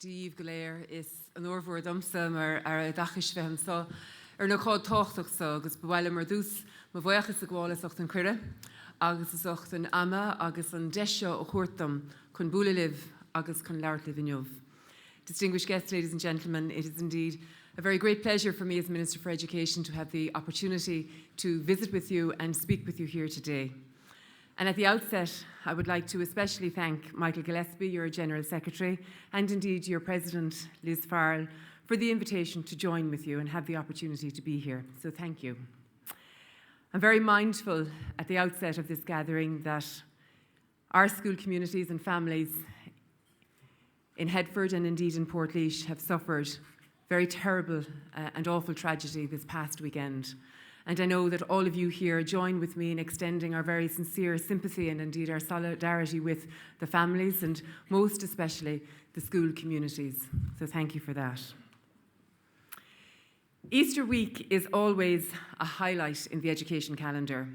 Díomh go léir is an ormhór domsa mar ar a dachas bheithm sa na cád táchtach sa agus bhhaile mar dús má bhhachas a ghálas ocht an cuire agus is ocht an ama agus an deisio ó chuirtam chun búla liv agus chun leart liv inniuh. Distinguished guests, ladies and gentlemen, it is indeed a very great pleasure for me as Minister for Education to have the opportunity to visit with you and speak with you here today. And at the outset, I would like to especially thank Michael Gillespie, your General Secretary, and indeed your President, Liz Farrell, for the invitation to join with you and have the opportunity to be here. So thank you. I'm very mindful at the outset of this gathering that our school communities and families in Headford and indeed in Portlaoise have suffered very terrible and awful tragedy this past weekend. And I know that all of you here join with me in extending our very sincere sympathy and indeed our solidarity with the families and most especially the school communities. So thank you for that. Easter week is always a highlight in the education calendar.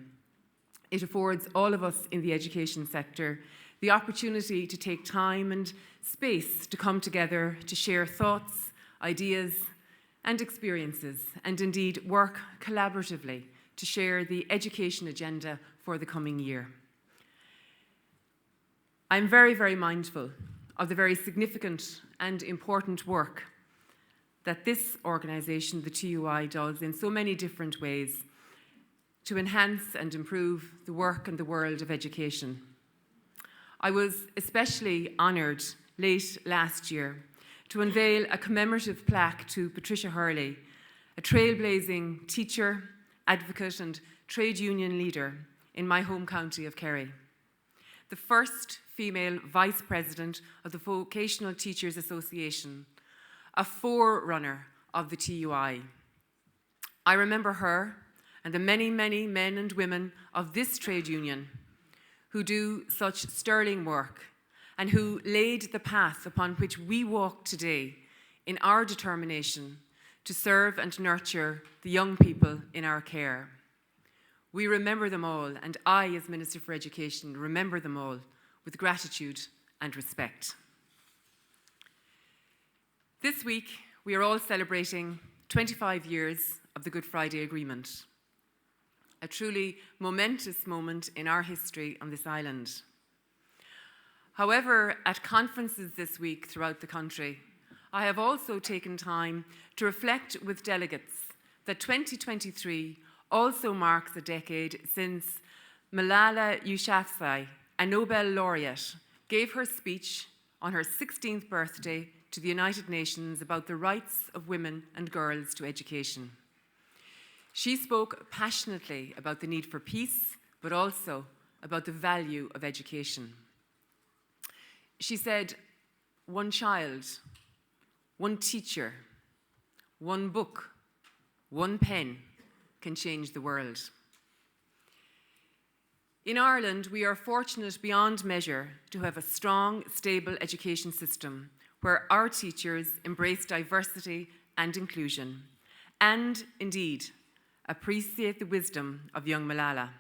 It affords all of us in the education sector the opportunity to take time and space to come together to share thoughts, ideas, and experiences, and indeed work collaboratively to share the education agenda for the coming year. I'm very, very mindful of the very significant and important work that this organisation, the TUI, does in so many different ways to enhance and improve the work and the world of education. I was especially honoured late last year to unveil a commemorative plaque to Patricia Hurley, a trailblazing teacher, advocate and trade union leader in my home county of Kerry, the first female vice president of the Vocational Teachers Association, a forerunner of the TUI. I remember her and the many, many men and women of this trade union who do such sterling work and who laid the path upon which we walk today in our determination to serve and nurture the young people in our care. We remember them all, and I, as Minister for Education, remember them all with gratitude and respect. This week, we are all celebrating 25 years of the Good Friday Agreement, a truly momentous moment in our history on this island. However, at conferences this week throughout the country, I have also taken time to reflect with delegates that 2023 also marks a decade since Malala Yousafzai, a Nobel laureate, gave her speech on her 16th birthday to the United Nations about the rights of women and girls to education. She spoke passionately about the need for peace, but also about the value of education. She said, one child, one teacher, one book, one pen can change the world. In Ireland, we are fortunate beyond measure to have a strong, stable education system where our teachers embrace diversity and inclusion, and indeed appreciate the wisdom of young Malala.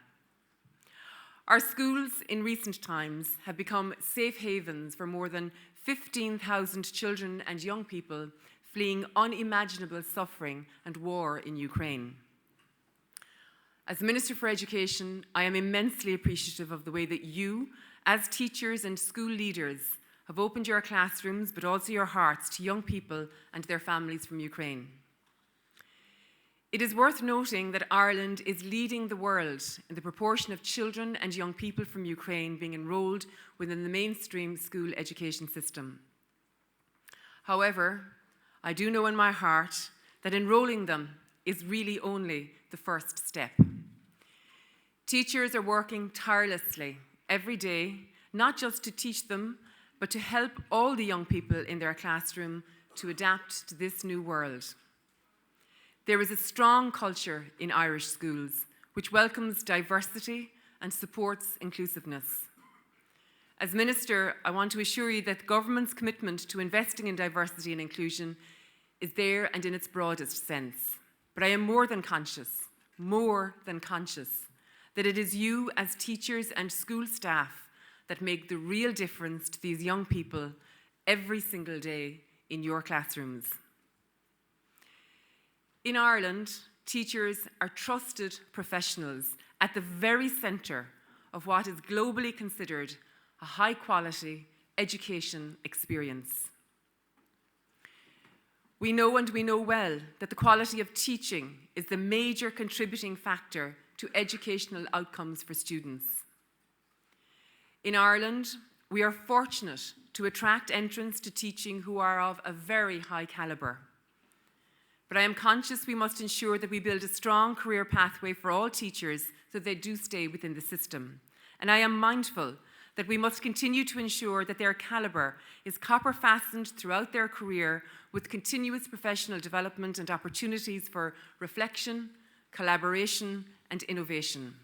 Our schools in recent times have become safe havens for more than 15,000 children and young people fleeing unimaginable suffering and war in Ukraine. As Minister for Education, I am immensely appreciative of the way that you, as teachers and school leaders, have opened your classrooms but also your hearts to young people and their families from Ukraine. It is worth noting that Ireland is leading the world in the proportion of children and young people from Ukraine being enrolled within the mainstream school education system. However, I do know in my heart that enrolling them is really only the first step. Teachers are working tirelessly every day, not just to teach them, but to help all the young people in their classroom to adapt to this new world. There is a strong culture in Irish schools which welcomes diversity and supports inclusiveness. As Minister, I want to assure you that the government's commitment to investing in diversity and inclusion is there and in its broadest sense. But I am more than conscious that it is you as teachers and school staff that make the real difference to these young people every single day in your classrooms. In Ireland, teachers are trusted professionals at the very centre of what is globally considered a high-quality education experience. We know well that the quality of teaching is the major contributing factor to educational outcomes for students. In Ireland, we are fortunate to attract entrants to teaching who are of a very high calibre. But I am conscious we must ensure that we build a strong career pathway for all teachers so they do stay within the system. And I am mindful that we must continue to ensure that their calibre is copper-fastened throughout their career with continuous professional development and opportunities for reflection, collaboration, and innovation.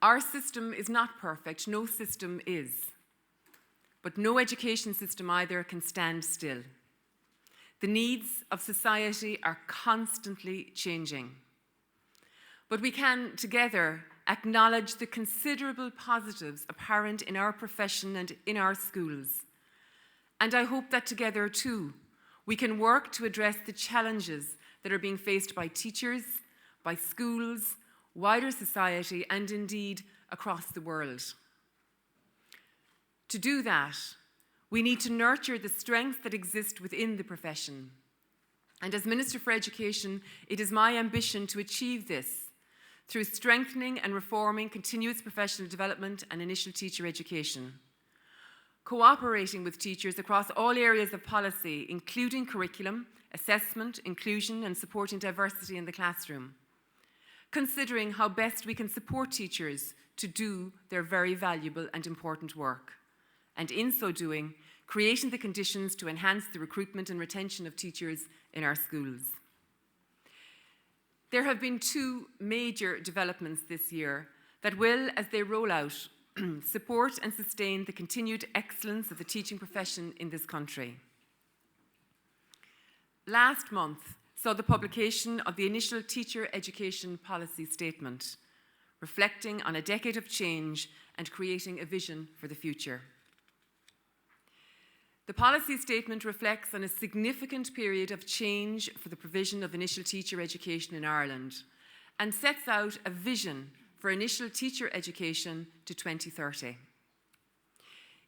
Our system is not perfect, no system is. But no education system either can stand still. The needs of society are constantly changing. But we can together acknowledge the considerable positives apparent in our profession and in our schools. And I hope that together too, we can work to address the challenges that are being faced by teachers, by schools, wider society, and indeed across the world. To do that, we need to nurture the strengths that exist within the profession. And as Minister for Education, it is my ambition to achieve this through strengthening and reforming continuous professional development and initial teacher education, cooperating with teachers across all areas of policy, including curriculum, assessment, inclusion, and supporting diversity in the classroom, considering how best we can support teachers to do their very valuable and important work, and in so doing, creating the conditions to enhance the recruitment and retention of teachers in our schools. There have been two major developments this year that will, as they roll out, support and sustain the continued excellence of the teaching profession in this country. Last month saw the publication of the initial Teacher Education Policy Statement, reflecting on a decade of change and creating a vision for the future. The policy statement reflects on a significant period of change for the provision of initial teacher education in Ireland and sets out a vision for initial teacher education to 2030.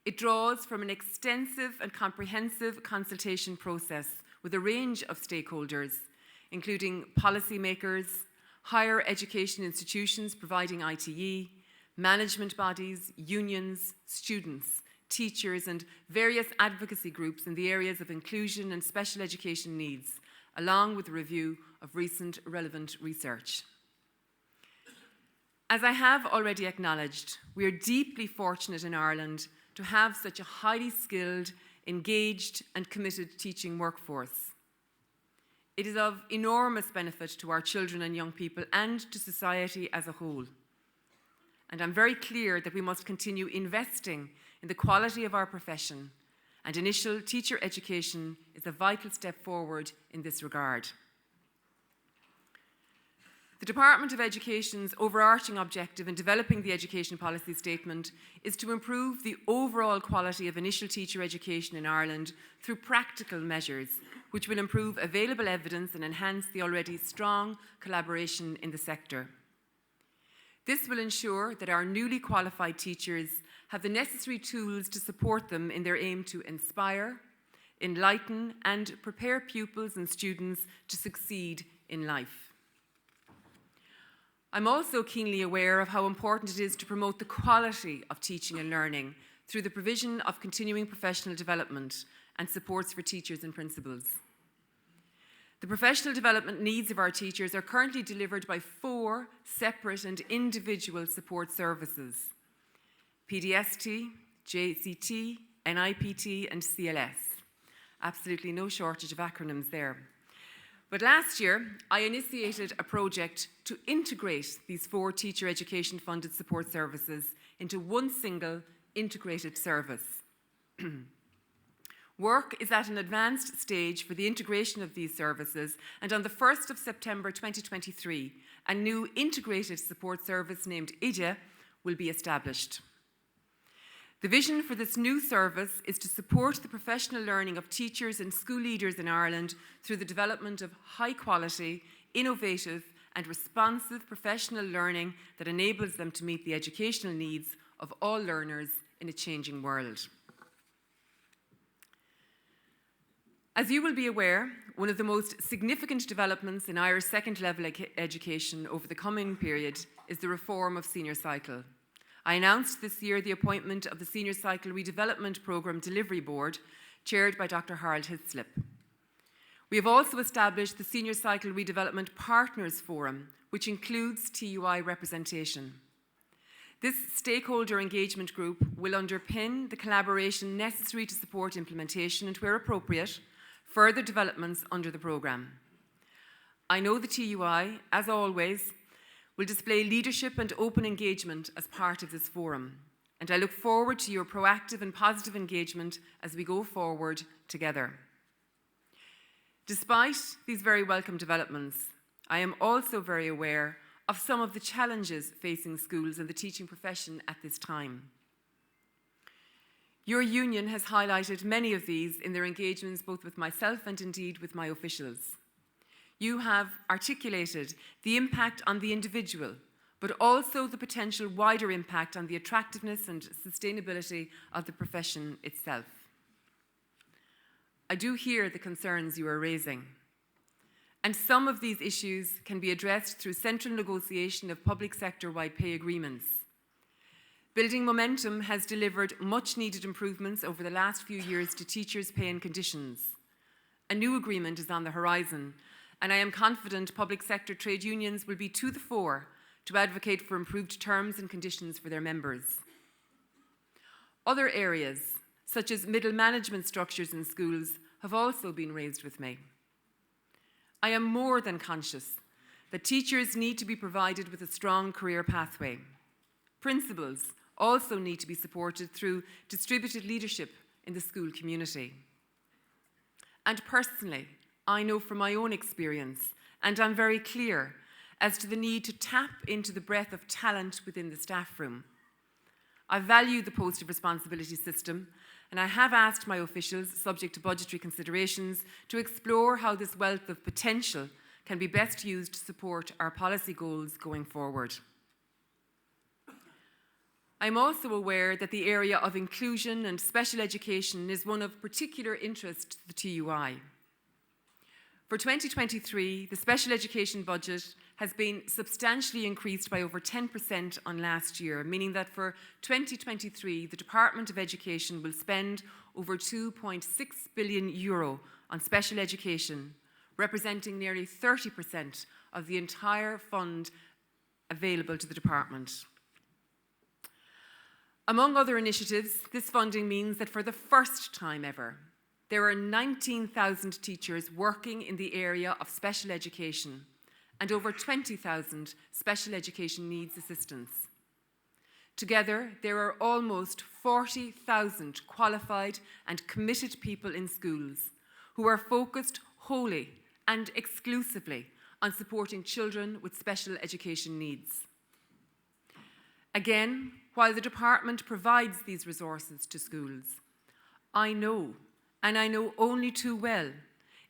It draws from an extensive and comprehensive consultation process with a range of stakeholders, including policymakers, higher education institutions providing ITE, management bodies, unions, students, teachers, and various advocacy groups in the areas of inclusion and special education needs, along with a review of recent relevant research. As I have already acknowledged, we are deeply fortunate in Ireland to have such a highly skilled, engaged, and committed teaching workforce. It is of enormous benefit to our children and young people and to society as a whole. And I'm very clear that we must continue investing in the quality of our profession, and initial teacher education is a vital step forward in this regard. The Department of Education's overarching objective in developing the Education Policy Statement is to improve the overall quality of initial teacher education in Ireland through practical measures, which will improve available evidence and enhance the already strong collaboration in the sector. This will ensure that our newly qualified teachers have the necessary tools to support them in their aim to inspire, enlighten, and prepare pupils and students to succeed in life. I'm also keenly aware of how important it is to promote the quality of teaching and learning through the provision of continuing professional development and supports for teachers and principals. The professional development needs of our teachers are currently delivered by 4 separate and individual support services: PDST, JCT, NIPT, and CLS. Absolutely no shortage of acronyms there. But last year, I initiated a project to integrate these 4 teacher education funded support services into one single integrated service. Work is at an advanced stage for the integration of these services, and on the 1st of September 2023, a new integrated support service named IDEA will be established. The vision for this new service is to support the professional learning of teachers and school leaders in Ireland through the development of high-quality, innovative and responsive professional learning that enables them to meet the educational needs of all learners in a changing world. As you will be aware, one of the most significant developments in Irish second-level education over the coming period is the reform of Senior Cycle. I announced this year the appointment of the Senior Cycle Redevelopment Programme Delivery Board, chaired by Dr. Harold Hislop. We have also established the Senior Cycle Redevelopment Partners Forum, which includes TUI representation. This stakeholder engagement group will underpin the collaboration necessary to support implementation and, where appropriate, further developments under the programme. I know the TUI, as always, will display leadership and open engagement as part of this forum, and I look forward to your proactive and positive engagement as we go forward together. Despite these very welcome developments, I am also very aware of some of the challenges facing schools and the teaching profession at this time. Your union has highlighted many of these in their engagements both with myself and indeed with my officials. You have articulated the impact on the individual, but also the potential wider impact on the attractiveness and sustainability of the profession itself. I do hear the concerns you are raising, and some of these issues can be addressed through central negotiation of public sector-wide pay agreements. Building Momentum has delivered much-needed improvements over the last few years to teachers' pay and conditions. A new agreement is on the horizon, and I am confident public sector trade unions will be to the fore to advocate for improved terms and conditions for their members. Other areas, such as middle management structures in schools, have also been raised with me. I am more than conscious that teachers need to be provided with a strong career pathway. Principals also need to be supported through distributed leadership in the school community. And personally, I know from my own experience, and I'm very clear as to the need to tap into the breadth of talent within the staff room. I value the post of responsibility system, and I have asked my officials, subject to budgetary considerations, to explore how this wealth of potential can be best used to support our policy goals going forward. I'm also aware that the area of inclusion and special education is one of particular interest to the TUI. For 2023, the special education budget has been substantially increased by over 10% on last year, meaning that for 2023, the Department of Education will spend over €2.6 billion on special education, representing nearly 30% of the entire fund available to the department. Among other initiatives, this funding means that for the first time ever, there are 19,000 teachers working in the area of special education and over 20,000 special education needs assistants. Together, there are almost 40,000 qualified and committed people in schools who are focused wholly and exclusively on supporting children with special education needs. Again, while the department provides these resources to schools, I know, and I know only too well,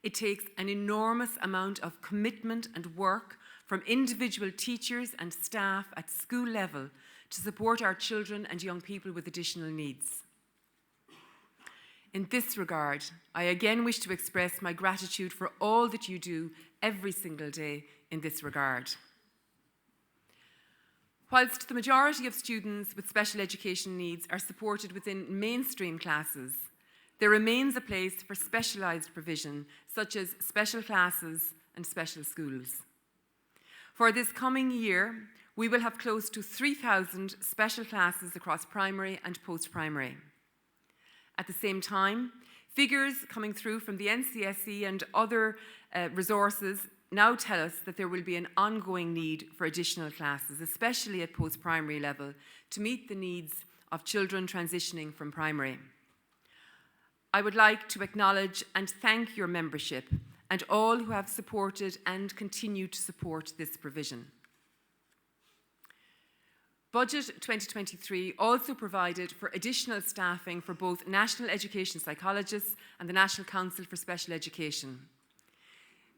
it takes an enormous amount of commitment and work from individual teachers and staff at school level to support our children and young people with additional needs. In this regard, I again wish to express my gratitude for all that you do every single day in this regard. Whilst the majority of students with special education needs are supported within mainstream classes, there remains a place for specialised provision, such as special classes and special schools. For this coming year, we will have close to 3,000 special classes across primary and post-primary. At the same time, figures coming through from the NCSE and other resources now tell us that there will be an ongoing need for additional classes, especially at post-primary level, to meet the needs of children transitioning from primary. I would like to acknowledge and thank your membership and all who have supported and continue to support this provision. Budget 2023 also provided for additional staffing for both national education psychologists and the National Council for Special Education.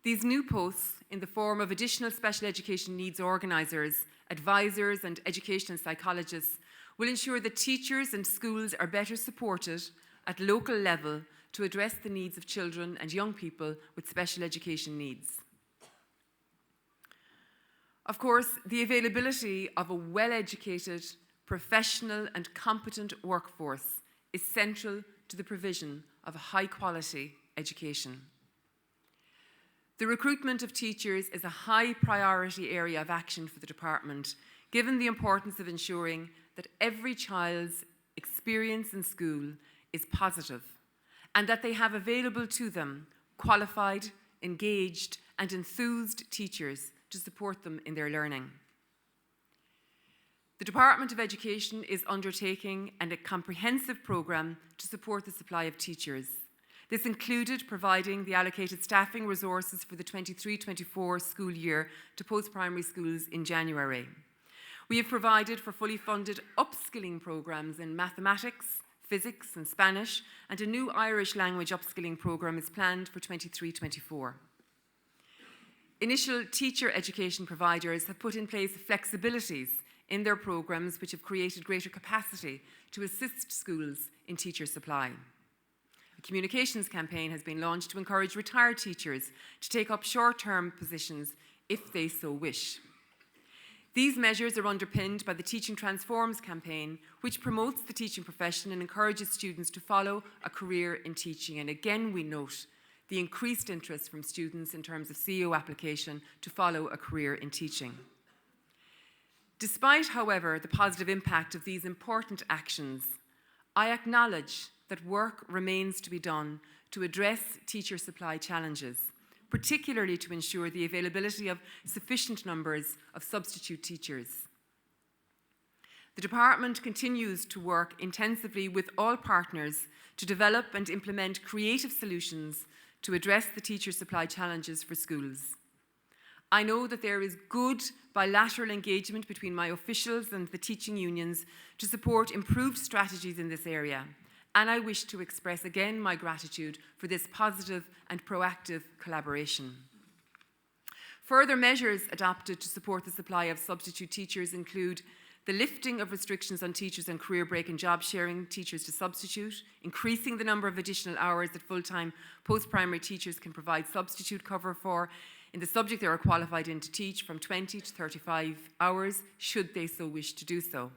These new posts, in the form of additional special education needs organisers, advisors and educational psychologists, will ensure that teachers and schools are better supported at local level to address the needs of children and young people with special education needs. Of course, the availability of a well-educated, professional and competent workforce is central to the provision of a high-quality education. The recruitment of teachers is a high priority area of action for the department, given the importance of ensuring that every child's experience in school is positive and that they have available to them qualified, engaged and enthused teachers to support them in their learning. The Department of Education is undertaking a comprehensive programme to support the supply of teachers. This included providing the allocated staffing resources for the 23-24 school year to post-primary schools in January. We have provided for fully funded upskilling programmes in mathematics, physics and Spanish, and a new Irish language upskilling programme is planned for 23-24. Initial teacher education providers have put in place flexibilities in their programmes which have created greater capacity to assist schools in teacher supply. A communications campaign has been launched to encourage retired teachers to take up short-term positions if they so wish. These measures are underpinned by the Teaching Transforms campaign, which promotes the teaching profession and encourages students to follow a career in teaching. And again, we note the increased interest from students in terms of CEO application to follow a career in teaching. Despite, however, the positive impact of these important actions, I acknowledge that work remains to be done to address teacher supply challenges, particularly to ensure the availability of sufficient numbers of substitute teachers. The department continues to work intensively with all partners to develop and implement creative solutions to address the teacher supply challenges for schools. I know that there is good bilateral engagement between my officials and the teaching unions to support improved strategies in this area, and I wish to express again my gratitude for this positive and proactive collaboration. Further measures adopted to support the supply of substitute teachers include the lifting of restrictions on teachers on career break and job sharing teachers to substitute, increasing the number of additional hours that full-time post-primary teachers can provide substitute cover for in the subject they are qualified in to teach from 20 to 35 hours, should they so wish to do so.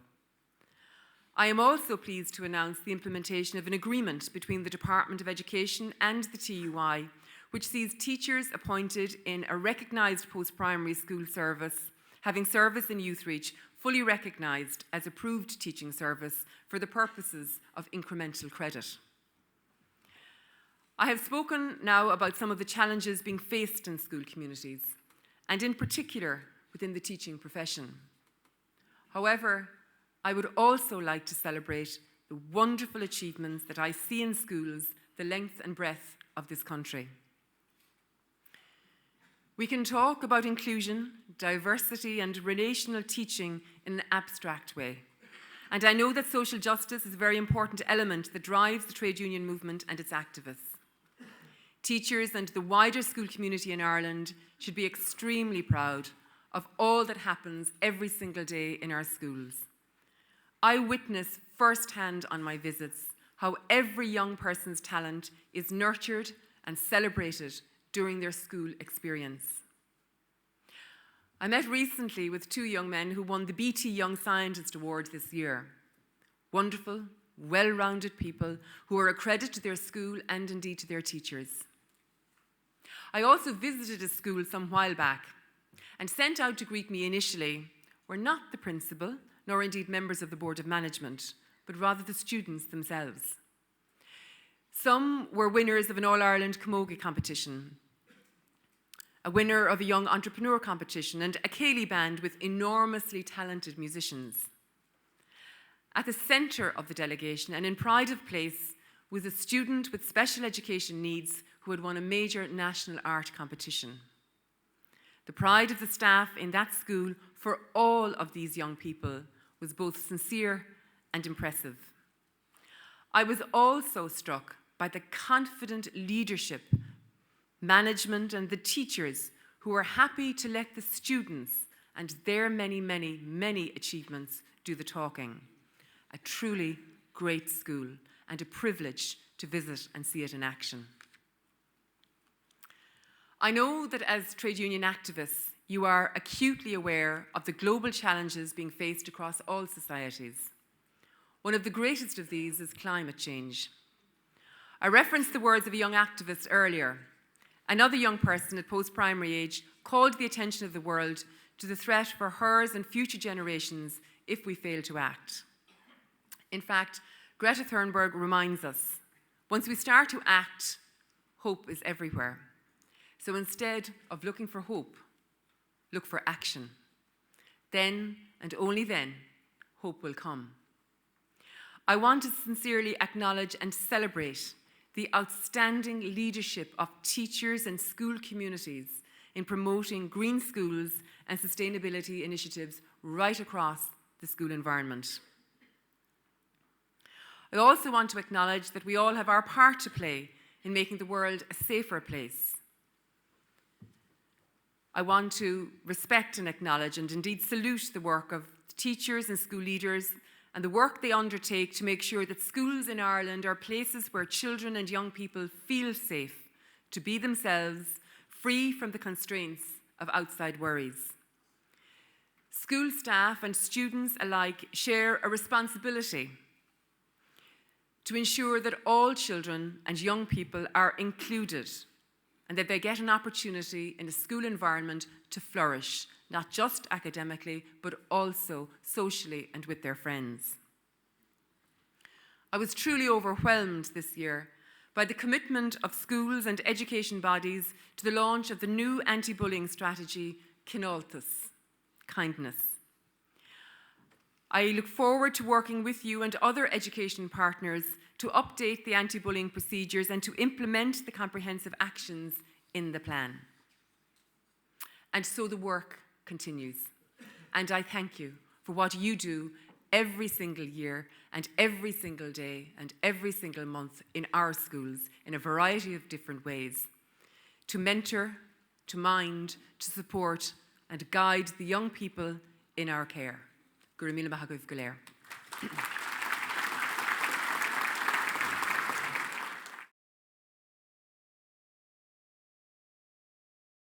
I am also pleased to announce the implementation of an agreement between the Department of Education and the TUI, which sees teachers appointed in a recognised post-primary school service having service in Youth Reach fully recognised as approved teaching service for the purposes of incremental credit. I have spoken now about some of the challenges being faced in school communities, and in particular within the teaching profession. However, I would also like to celebrate the wonderful achievements that I see in schools the length and breadth of this country. We can talk about inclusion, diversity and relational teaching in an abstract way. And I know that social justice is a very important element that drives the trade union movement and its activists. Teachers and the wider school community in Ireland should be extremely proud of all that happens every single day in our schools. I witness firsthand on my visits how every young person's talent is nurtured and celebrated during their school experience. I met recently with two young men who won the BT Young Scientist Award this year. Wonderful, well-rounded people who are a credit to their school and indeed to their teachers. I also visited a school some while back, and sent out to greet me initially were not the principal, nor indeed members of the Board of Management, but rather the students themselves. Some were winners of an All-Ireland Camogie competition, a winner of a young entrepreneur competition, and a Ceilidh band with enormously talented musicians. At the centre of the delegation and in pride of place was a student with special education needs who had won a major national art competition. The pride of the staff in that school for all of these young people was both sincere and impressive. I was also struck by the confident leadership, management, and the teachers who were happy to let the students and their many, many, many achievements do the talking. A truly great school and a privilege to visit and see it in action. I know that as trade union activists, you are acutely aware of the global challenges being faced across all societies. One of the greatest of these is climate change. I referenced the words of a young activist earlier. Another young person at post-primary age called the attention of the world to the threat for hers and future generations if we fail to act. In fact, Greta Thunberg reminds us, once we start to act, hope is everywhere. So instead of looking for hope, look for action. Then, and only then, hope will come. I want to sincerely acknowledge and celebrate the outstanding leadership of teachers and school communities in promoting green schools and sustainability initiatives right across the school environment. I also want to acknowledge that we all have our part to play in making the world a safer place. I want to respect and acknowledge and indeed salute the work of teachers and school leaders and the work they undertake to make sure that schools in Ireland are places where children and young people feel safe to be themselves, free from the constraints of outside worries. School staff and students alike share a responsibility to ensure that all children and young people are included and that they get an opportunity in a school environment to flourish, not just academically, but also socially and with their friends. I was truly overwhelmed this year by the commitment of schools and education bodies to the launch of the new anti-bullying strategy, Cináltas, kindness. I look forward to working with you and other education partners to update the anti-bullying procedures and to implement the comprehensive actions in the plan. And so the work continues. And I thank you for what you do every single year and every single day and every single month in our schools in a variety of different ways to mentor, to mind, to support and guide the young people in our care. Gura míle maith agaibh go léir.